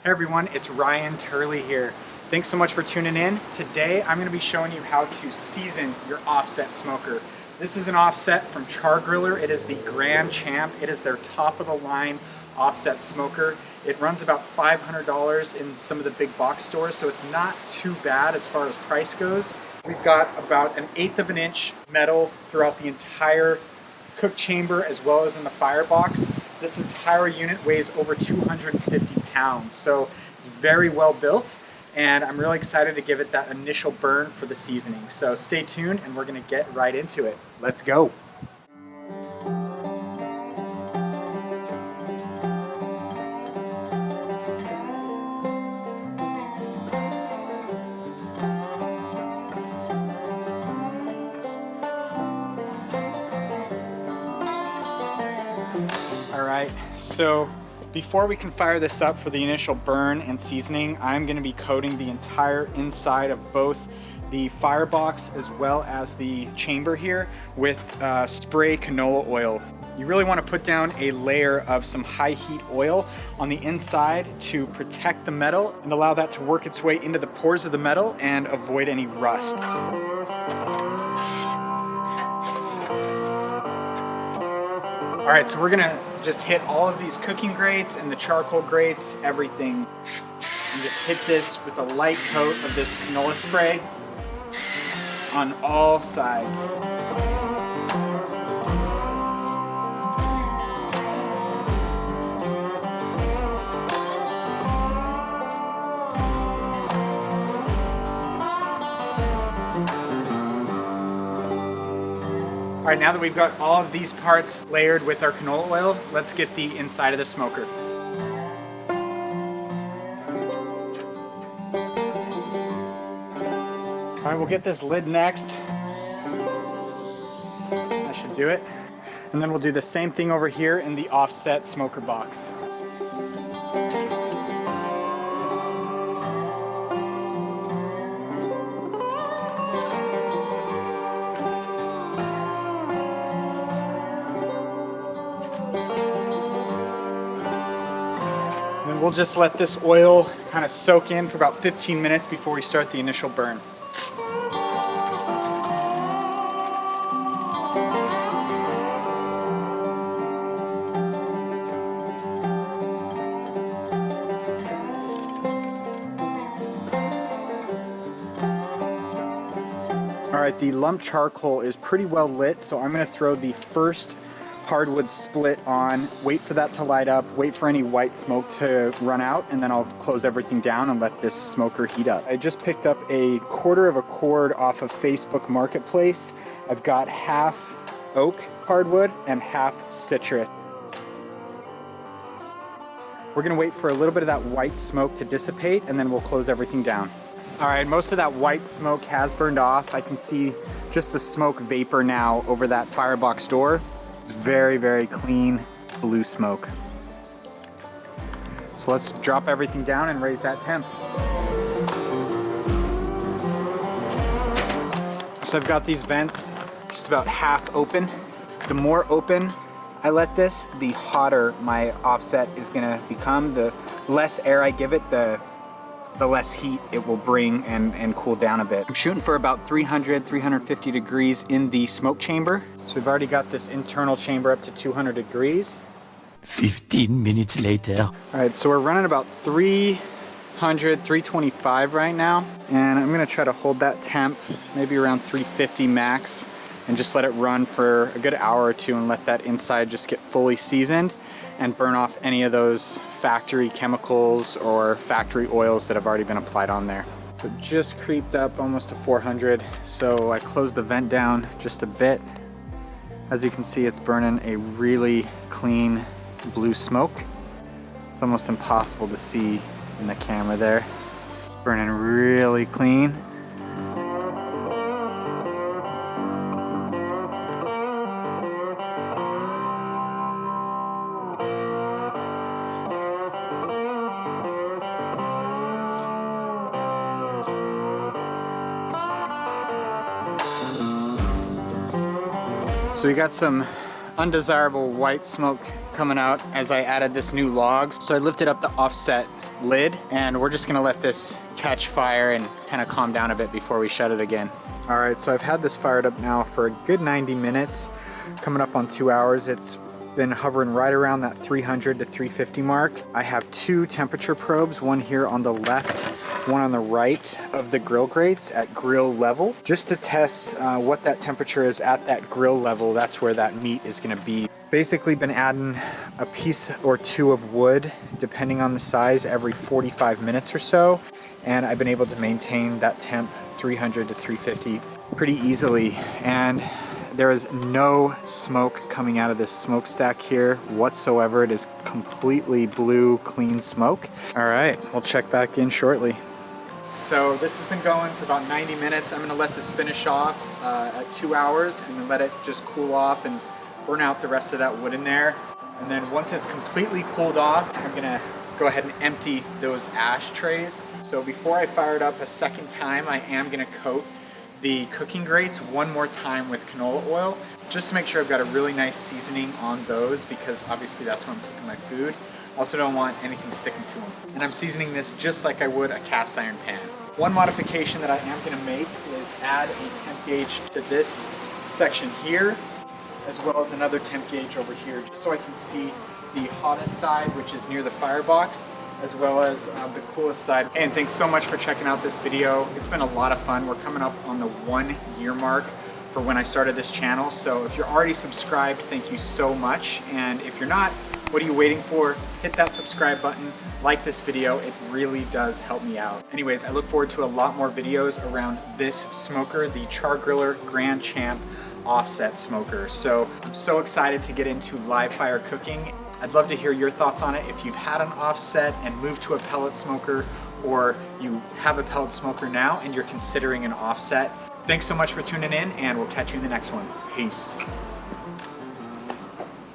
Hey everyone, it's Ryan Turley here. Thanks so much for tuning in. Today I'm going to be showing you how to season your offset smoker. This is an offset from Chargriller. It is the Grand Champ. It is their top of the line offset smoker. It runs about $500 in some of the big box stores, so it's not too bad as far as price goes. We've got about 1/8 of an inch metal throughout the entire cook chamber as well as in the firebox. This entire unit weighs over 250 pounds, so it's very well built, and I'm really excited to give it that initial burn for the seasoning. So stay tuned and we're gonna get right into it. Let's go. Alright, so before we can fire this up for the initial burn and seasoning, I'm going to be coating the entire inside of both the firebox as well as the chamber here with spray canola oil. You really want to put down a layer of some high heat oil on the inside to protect the metal and allow that to work its way into the pores of the metal and avoid any rust. All right, so we're gonna just hit all of these cooking grates and the charcoal grates, everything. And just hit this with a light coat of this canola spray on all sides. All right, now that we've got all of these parts layered with our canola oil, let's get the inside of the smoker. All right, we'll get this lid next. That should do it. And then we'll do the same thing over here in the offset smoker box. And we'll just let this oil kind of soak in for about 15 minutes before we start the initial burn. All right, the lump charcoal is pretty well lit, so I'm going to throw the first hardwood split on, wait for that to light up, wait for any white smoke to run out, and then I'll close everything down and let this smoker heat up. I just picked up a 1/4 of a cord off of Facebook Marketplace. I've got half oak hardwood and half citrus. We're gonna wait for a little bit of that white smoke to dissipate, and then we'll close everything down. All right, most of that white smoke has burned off. I can see just the smoke vapor now over that firebox door. It's very, very clean blue smoke. So let's drop everything down and raise that temp. So I've got these vents just about half open. The more open I let this, the hotter my offset is gonna become. The less air I give it, the less heat it will bring and cool down a bit. I'm shooting for about 300, 350 degrees in the smoke chamber. So we've already got this internal chamber up to 200 degrees. 15 minutes later. All right, so we're running about 300, 325 right now. And I'm gonna try to hold that temp, maybe around 350 max, and just let it run for a good hour or two and let that inside just get fully seasoned and burn off any of those factory chemicals or factory oils that have already been applied on there. So just creeped up almost to 400. So I closed the vent down just a bit. As you can see, it's burning a really clean blue smoke. It's almost impossible to see in the camera there. It's burning really clean. So we got some undesirable white smoke coming out as I added this new log. So I lifted up the offset lid, and we're just gonna let this catch fire and kind of calm down a bit before we shut it again. All right, so I've had this fired up now for a good 90 minutes, coming up on 2 hours. It's been hovering right around that 300 to 350 mark. I have 2 temperature probes, one here on the left, one on the right of the grill grates at grill level, just to test what that temperature is at that grill level. That's where that meat is gonna be. Basically been adding a piece or 2 of wood, depending on the size, every 45 minutes or so. And I've been able to maintain that temp 300 to 350 pretty easily. And there is no smoke coming out of this smokestack here whatsoever. It is completely blue, clean smoke. All right, we'll check back in shortly. So this has been going for about 90 minutes. I'm gonna let this finish off at 2 hours and then let it just cool off and burn out the rest of that wood in there. And then once it's completely cooled off, I'm gonna go ahead and empty those ashtrays. So before I fire it up a second time, I am gonna coat the cooking grates one more time with canola oil, just to make sure I've got a really nice seasoning on those, because obviously that's when I'm cooking my food. I also don't want anything sticking to them. And I'm seasoning this just like I would a cast iron pan. One modification that I am gonna make is add a temp gauge to this section here, as well as another temp gauge over here, just so I can see the hottest side, which is near the firebox, as well as the coolest side. And thanks so much for checking out this video. It's been a lot of fun. We're coming up on the 1 year mark for when I started this channel. So if you're already subscribed, thank you so much. And if you're not, what are you waiting for? Hit that subscribe button, like this video. It really does help me out. Anyways, I look forward to a lot more videos around this smoker, the Chargriller Grand Champ offset smoker. So I'm so excited to get into live fire cooking. I'd love to hear your thoughts on it. If you've had an offset and moved to a pellet smoker, or you have a pellet smoker now and you're considering an offset. Thanks so much for tuning in, and we'll catch you in the next one. Peace.